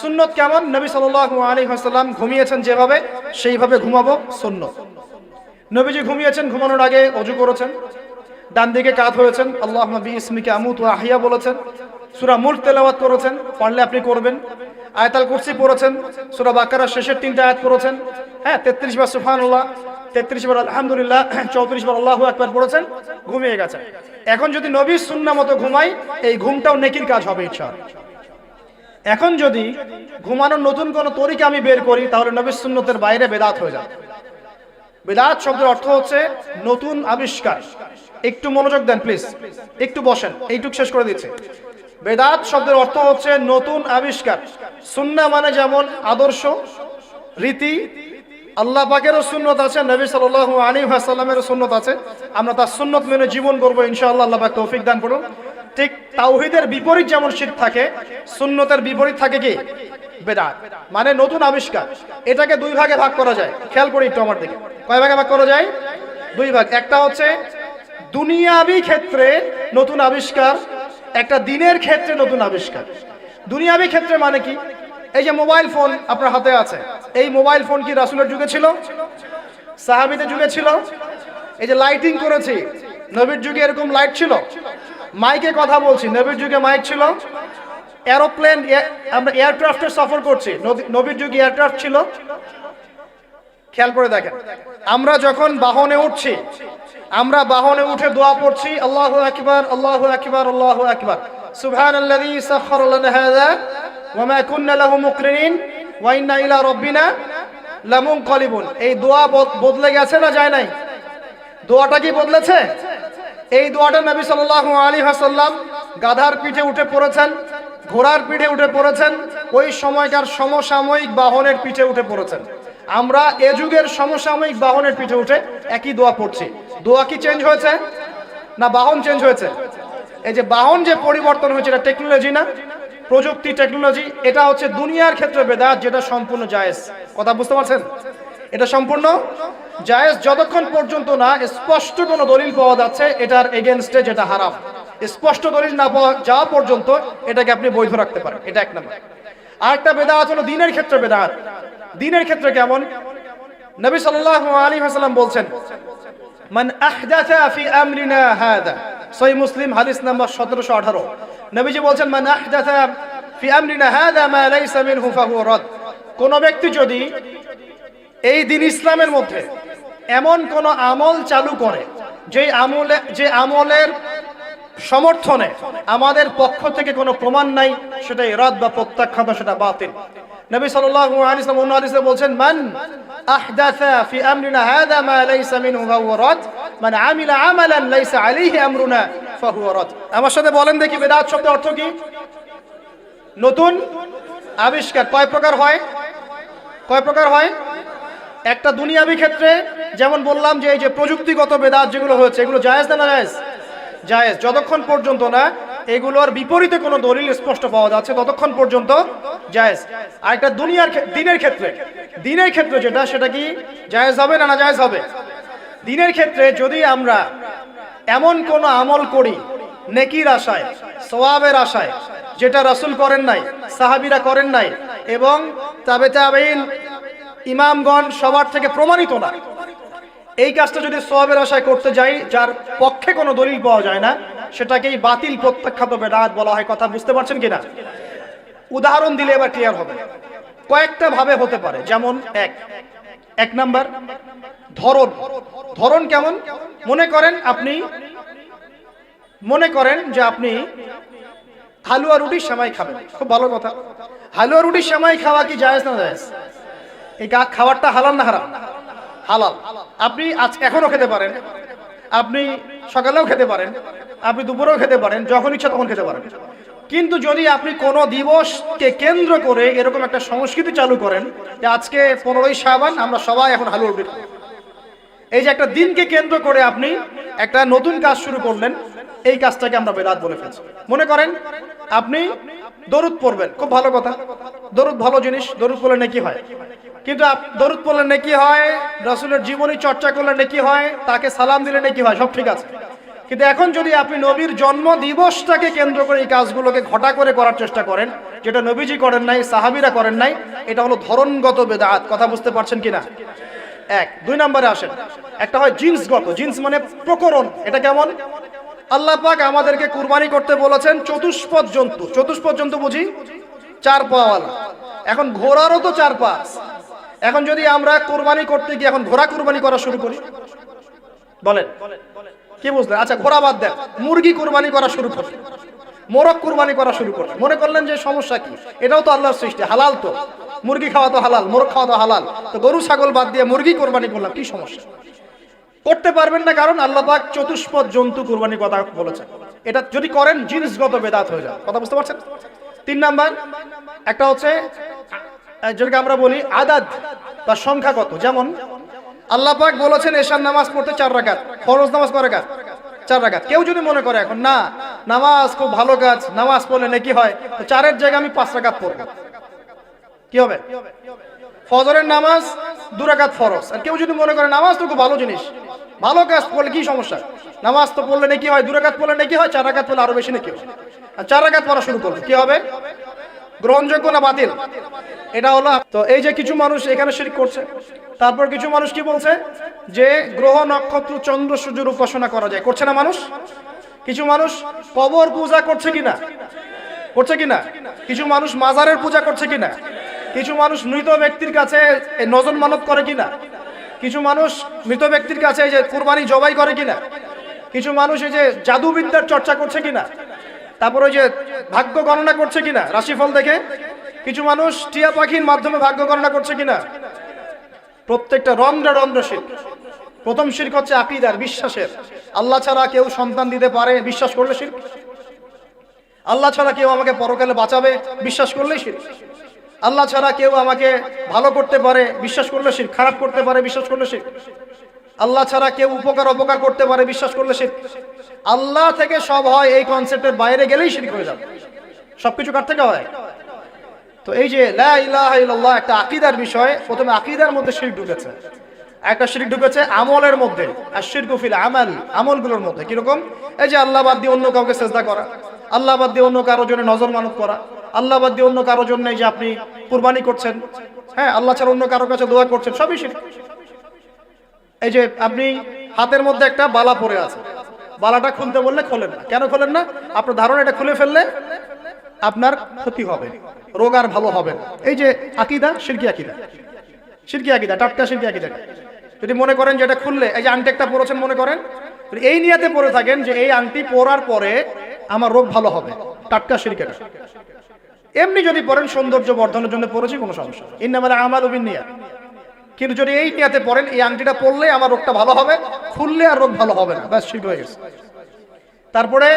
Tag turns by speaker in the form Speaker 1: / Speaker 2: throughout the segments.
Speaker 1: সুন্নত কেমন? নবী সাল্লাল্লাহু আলাইহি ওয়াসাল্লাম ঘুমিয়েছেন যেভাবে, সেইভাবে ঘুমাবো সুন্নত। নবীজি ঘুমিয়েছেন, ঘুমানোর আগে ওযু করেছেন, ডান দিকে কাত হয়েছেন, আল্লাহুম্মা বিইসমিকা আমুতু ওয়া আহইয়া বলেছেন, সূরা মুলক তেলাওয়াত করেছেন, পারলে আপনি করবেন। আয়াতুল কুরসি পড়েছেন, সূরা বাকারার শেষের 3টা আয়াত পড়েছেন, হ্যাঁ 33 বার সুবহানাল্লাহ, 33 বার আলহামদুলিল্লাহ, 34 বার আল্লাহু আকবার পড়েছেন, ঘুমিয়ে গেছেন। এখন যদি নবীর সুন্নাহ মতো ঘুমাই, এই ঘুমটাও নেকির কাজ হবে ইনশাআল্লাহ। এখন যদি ঘুমানোর নতুন কোন তরিকা আমি বের করি, তাহলে নবীর সুন্নতের বাইরে বেদাত হয়ে যাবে। বেদাত শব্দের অর্থ হচ্ছে নতুন আবিষ্কার। একটু মনোযোগ দেন প্লিজ, একটু বসেন, এইটুক শেষ করে দিচ্ছি। বেদাত শব্দের অর্থ হচ্ছে নতুন আবিষ্কার। সুন্নাহ মানে যেমন আদর্শ, রীতি, আল্লাহ পাকেরও সুন্নত আছে, নবী সাল্লাল্লাহু আলাইহি ওয়াসাল্লামেরও সুন্নত আছে, আমরা তার সুন্নত মেনে জীবন করবো ইনশাআল্লাহ। আল্লাহ পাক তৌফিক দান করুন। ঠিক তাওহীদের বিপরীত যেমন শিরক থাকে, সুন্নতের বিপরীত থাকে কি? বেদাত, মানে নতুন আবিষ্কার। এটাকে দুই ভাগে ভাগ করা যায়, খেয়াল করি একটু আমার দিকে। কয় ভাগে ভাগ করা যায়? দুই ভাগ। একটা হচ্ছে দুনিয়াবি ক্ষেত্রে নতুন আবিষ্কার, একটা দিনের ক্ষেত্রে নতুন আবিষ্কার। দুনিয়াবি ক্ষেত্রে মানে কি? এই যে মোবাইল ফোন আপনার হাতে আছে, এই মোবাইল ফোন কি রাসূলের যুগে ছিল? সাহাবীদের যুগে ছিল? এই যে লাইটিং করেছি, নবীর যুগে এরকম লাইট ছিল? মাইকে কথা বলছি, নবীর যুগে মাইক ছিল? এরোপ্লেন, আমরা এয়ারক্রাফটে সফর করছি, নবীর যুগে এয়ারক্রাফট ছিল? খেয়াল করে দেখেন, আমরা যখন বাহনে উঠছি, আমরা বাহনে উঠে দোয়া পড়ছি, আল্লাহু আকবার আল্লাহু আকবার আল্লাহু আকবার, সুবহানাল্লাযী সাখখারা লানা হাযা ওয়া মা কুন্না লাহু মুকরিনিন ওয়া ইন্না ইলা রাব্বিনা লামুনকালিবুন। এই দোয়া বদলে গেছে না যায় নাই? দোয়াটা কি বদলেছে? এই দোয়াটা নবী সাল্লাল্লাহু আলাইহি ওয়াসাল্লাম গাধার পিঠে উঠে পড়েছেন, ঘোড়ার পিঠে উঠে পড়েছেন, ওই সময়কার সমসাময়িক বাহনের পিঠে উঠে পড়েছেন। আমরা এ যুগের সমসাময়িক বাহনের পিঠে উঠে একই দোয়া পড়ছি। দোয়া কি চেঞ্জ হয়েছে না বাহন চেঞ্জ হয়েছে? এই যে বাহন যে পরিবর্তন হয়েছে, এটা টেকনোলজি না, প্রযুক্তি, টেকনোলজি। এটা হচ্ছে দুনিয়ার ক্ষেত্রে বেদাত, যেটা সম্পূর্ণ জায়েজ। কথা বুঝতে পারছেন? এটা সম্পূর্ণ জায়েজ যতক্ষণ পর্যন্ত না স্পষ্ট কোনো দলিল পাওয়া যাচ্ছে এটার এগেইনস্টে, যেটা হারাম। স্পষ্ট দলিল না পাওয়া যাওয়া পর্যন্ত এটাকে আপনি বৈধ রাখতে পারেন। এটা এক নম্বর। আরেকটা বেদাত হলো দিনের ক্ষেত্রে বেদাত। দিনের ক্ষেত্রে কেমন? নবী সাল্লাল্লাহু আলাইহি ওয়াসাল্লাম বলছেন, মান আহদাথা ফি আমরিনা হাযা, সহিহ মুসলিম হাদিস নাম্বার 1718। নবীজি বলছেন, মান আহদাথা ফি আমরিনা হাযা মা লাইসা মিনহু ফাহুয়া রাদ। কোন ব্যক্তি যদি এই দিন ইসলামের মধ্যে এমন কোন আমল চালু করে যে আমলের সমর্থনে আমাদের পক্ষ থেকে কোনো প্রমাণ নাই, সেটাই রাদ বা প্রত্যাখ্যাত, সেটা বাতিল। নবী সাল্লাল্লাহু আলাইহি ওয়াসাল্লাম অন্য হাদিসে বলছেন, মান আহদাথা ফি আমরিনা হাযা মা লাইসা মিনহু ফাহুয়া রাদ, মান আমিলা আমালান লাইসা আলাইহি আমরুনা ফাহুয়া রাদ। আমার সাথে বলেন দেখি, বেদাত শব্দের অর্থ কি? নতুন আবিষ্কার। কয় প্রকার হয়? কয় প্রকার হয়? একটা দুনিয়াবি ক্ষেত্রে, যেমন বললাম যে এই যে প্রযুক্তিগত বেদাত যেগুলো হয়েছে, এগুলো জায়েজ না জায়েজ? জায়েজ। যতক্ষণ পর্যন্ত না এগুলোর বিপরীতে কোনো দলিল স্পষ্ট পাওয়া যাচ্ছে ততক্ষণ পর্যন্ত জায়েজ। আর একটা দিনের ক্ষেত্রে, দিনের ক্ষেত্রে যেটা, সেটা কি জায়েজ হবে না জায়েজ হবে? দিনের ক্ষেত্রে যদি আমরা এমন কোন আমল করি নেকির আশায়, সওয়াবের আশায়, যেটা রাসূল করেন নাই, সাহাবীরা করেন নাই, এবং তাবেঈন ইমামগণ সবার থেকে প্রমাণিত না, এই কাজটা যদি সওয়াবের আশায় করতে যাই, যার পক্ষে কোনো দলিল পাওয়া যায় না, সেটাকেই বাতিল প্রত্যাখ্যাত বেদাত বলা হয়। কথা বুঝতে পারছেন কিনা? উদাহরণ দিলে এবার ক্লিয়ার হবে। কয়েকটা ভাবে হতে পারে। যেমন এক নাম্বার ধরন কেমন? মনে করেন যে আপনি হালুয়া রুটির সেমাই খাবেন, খুব ভালো কথা। হালুয়া রুটির সেমাই খাওয়া কি জায়েজ না জায়েজ? এই খাবারটা হালাল না হারাম? হালাল। আপনি এখনো খেতে পারেন, আপনি সকালেও খেতে পারেন, আপনি দুপুরেও খেতে পারেন, যখন ইচ্ছা তখন খেতে পারেন। কিন্তু যদি আপনি কোনো দিবসকে কেন্দ্র করে এরকম একটা সংস্কৃতি চালু করেন যে আজকে 15ই শাবান, আমরা সবাই এখন হালুয়া রুটি খাবো, এই যে একটা দিনকে কেন্দ্র করে আপনি একটা নতুন কাজ শুরু করলেন, এই কাজটাকে আমরা বেদাত বলে ফেলছি। মনে করেন আপনি দরুদ পড়বেন, খুব ভালো কথা, দরুদ ভালো জিনিস, দরুদ পড়লে নেকি হয়। কিন্তু দরুদ পড়লে নেকি হয়, রাসূলের জীবনী চর্চা করলে নেকি হয়, তাকে সালাম দিলে নেকি হয়, সব ঠিক আছে। কিন্তু এখন যদি আপনি নবীর জন্ম দিবসটাকে কেন্দ্র করে এই কাজগুলোকে ঘটা করে করার চেষ্টা করেন, যেটা নবীজি করেন নাই, সাহাবীরা করেন নাই, এটা হলো ধরনগত বেদাত। কথা বুঝতে পারছেন কিনা? এক। দুই নম্বরে আসেন, একটা হয় জিন্সগত। জিন্স মানে প্রকরণ। এটা কেমন? আল্লাহ পাক আমাদেরকে কুরবানি করতে বলেছেন চতুষ্পদ জন্তু। চতুষ্পদ জন্তু বুঝি চার পাওয়ালা। এখন ঘোড়ারও তো চার পা। এখন যদি আমরা কুরবানি করতে গিয়ে এখন ঘোড়া কুরবানি করা শুরু করি, বলেন কি বুঝলেন? আচ্ছা ঘোড়া বাদ দেন, মুরগি কুরবানি করা শুরু করি, মোরগ কুরবানি করা শুরু করি, মনে করলেন যে সমস্যা কি? এটাও তো আল্লাহর সৃষ্টি, হালাল তো, মুরগি খাওয়া তো হালাল, মোরগ খাওয়া তো হালাল, তো গরু ছাগল বাদ দিয়ে মুরগি কুরবানি করলাম, কি সমস্যা? করতে পারবেন না, কারণ আল্লাহ পাক চতুষ্পদ জন্তু কুরবানির কথা বলেছেন। এটা যদি করেন জিনসগত বেদাত হয়ে যায়। কথা বুঝতে পারছেন? তিন নাম্বার একটা হচ্ছে যেটাকে আমরা বলি আদাদ বা সংখ্যাগত। যেমন আল্লাহ পাক বলেছেন এশার নামাজ পড়তে 4 রাকাত, ফরজ নামাজ কয় রাকাত? 4 রাকাত। কেউ যদি মনে করে এখন না নামাজ খুব ভালো কাজ, নামাজ পড়লে নেকি হয়, তো 4-এর জায়গায় আমি 5 রাকাত পড়ব, কি হবে? ফজরের নামাজ 2 রাকাত ফরজ। আর কেউ যদি মনে করে নামাজ তো খুব ভালো জিনিস, ভালো কাজ করলে কি সমস্যা, নামাজ তো পড়লে নেকি হয়, 2 রাকাত পড়লে নেকি হয়, 4 রাকাত পড়লে আরো বেশি নেকি হয়, আর 4 রাকাত পড়া শুরু করবে, কি হবে? গ্রহণযোগ্য না বাতিল? এটা হলো। তো এই যে কিছু মানুষ এখানে শিরক করছে, তারপর কিছু মানুষ কি বলছে যে গ্রহ নক্ষত্র চন্দ্র সূর্যের উপাসনা করা যায়, করছে না মানুষ? কিছু মানুষ কবর পূজা করছে কিনা? করছে কিনা? কিছু মানুষ মাজারের পূজা করছে কিনা? কিছু মানুষ মৃত ব্যক্তির কাছে নজর মানত করে কিনা? কিছু মানুষ মৃত ব্যক্তির কাছে এই যে কুরবানি জবাই করে কিনা? কিছু মানুষ এই যে জাদুবিদ্যার চর্চা করছে কিনা? তারপর ওই যে ভাগ্য গণনা করছে কিনা রাশিফল দেখে? কিছু মানুষ টিয়া পাখির মাধ্যমে ভাগ্য গণনা করছে কিনা? প্রত্যেকটা রন্ধ্রে শিরক। প্রথম শিরক হচ্ছে আকীদার, বিশ্বাসের। আল্লাহ ছাড়া কেউ সন্তান দিতে পারে, বিশ্বাস করলে শিরক। আল্লাহ ছাড়া কেউ আমাকে পরকালে বাঁচাবে, বিশ্বাস করলেই শিরক। আল্লাহ ছাড়া কেউ আমাকে ভালো করতে পারে, বিশ্বাস করলে শিরক। খারাপ করতে পারে, বিশ্বাস করলে শিরক। আল্লাহ ছাড়া কেউ উপকার অপকার করতে পারে, বিশ্বাস করলে শিরক। আল্লাহ থেকে সব হয়, এই কনসেপ্টের বাইরে গেলেই শিরক হয়ে যাবে। সবকিছু কার থেকে হয়? তো এই যে লা ইলাহা ইল্লাল্লাহ একটা আকীদার বিষয়। প্রথমে আকীদার মধ্যে শিরক ঢুকেছে, একটা শিরক ঢুকেছে আমলের মধ্যে, আর শিরকু ফিল আমাল, আমলগুলোর মধ্যে। কিরকম? এই যে আল্লাহ বাদ দিয়ে অন্য কাউকে সেজদা করা, আল্লাহ বাদ দিয়ে অন্য কারোর জন্য নজর মানত করা, আল্লাহ বাদ দিয়ে অন্য কারোর জন্য এই যে আপনি কুরবানি করছেন, হ্যাঁ, আল্লাহ ছাড়া অন্য কারোর কাছে দোয়া করছেন, সবই শিরক। এই যে আপনি হাতের মধ্যে একটা বালা পরে আছে, বালাটা খুলতে বললে খোলেন না, কেন খোলেন না? আপনার ধারণা এটা খুলে ফেললে আপনার ক্ষতি হবে, রোগ আর ভালো হবে না। এই যে আকীদা, শিরকি আকীদা, শিরকি আকীদা, টাটকা শিরকি আকীদা। যদি মনে করেন যে এটা খুললে, এই যে আংটি একটা পরেছেন, মনে করেন এই নিয়াতে পরে থাকেন যে এই আংটি পরার পরে আমার রোগ ভালো হবে, টাটকা শিরক এটা। এমনি যদি পরেন সৌন্দর্য বর্ধনের জন্য পরেছি, কোনো সমস্যা নেই, ইন্নামাল আমালু বিন্নিয়াত। কিন্তু যদি এই নিয়াতে পরেন এই আংটিটা পরলে আমার রোগটা ভালো হবে, খুললে আর রোগ ভালো হবে না, ব্যাস শিরক হয়ে গেছে। তারপরে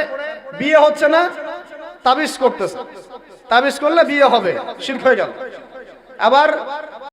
Speaker 1: বিয়ে হচ্ছে না, তাবিজ করতেছে, তাবিজ করলে বিয়ে হবে, শিরক হয়ে গেল। আবার